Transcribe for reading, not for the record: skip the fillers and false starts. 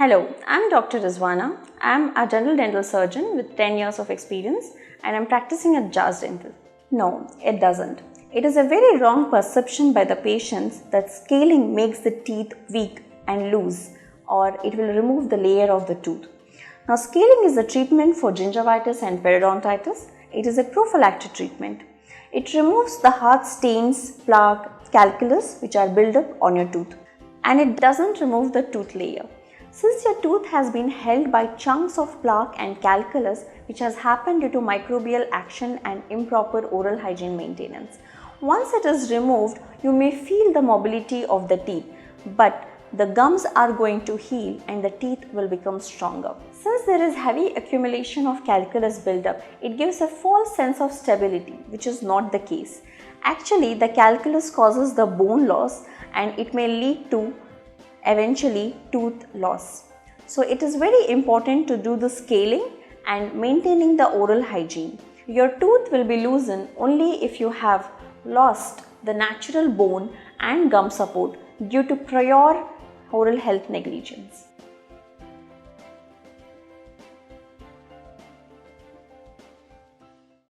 Hello, I'm Dr. Rizwana. I'm a general dental surgeon with 10 years of experience and I'm practicing at Jazz Dental. No, it doesn't. It is a very wrong perception by the patients that scaling makes the teeth weak and loose or it will remove the layer of the tooth. Now, scaling is a treatment for gingivitis and periodontitis. It is a prophylactic treatment. It removes the hard stains, plaque, calculus which are built up on your tooth, and it doesn't remove the tooth layer. Since your tooth has been held by chunks of plaque and calculus which has happened due to microbial action and improper oral hygiene maintenance. Once it is removed, you may feel the mobility of the teeth, but the gums are going to heal and the teeth will become stronger. Since there is heavy accumulation of calculus buildup, it gives a false sense of stability, which is not the case. Actually, the calculus causes the bone loss and it may lead to eventually tooth loss. So it is very important to do the scaling and maintaining the oral hygiene. Your tooth will be loosened only if you have lost the natural bone and gum support due to prior oral health negligence.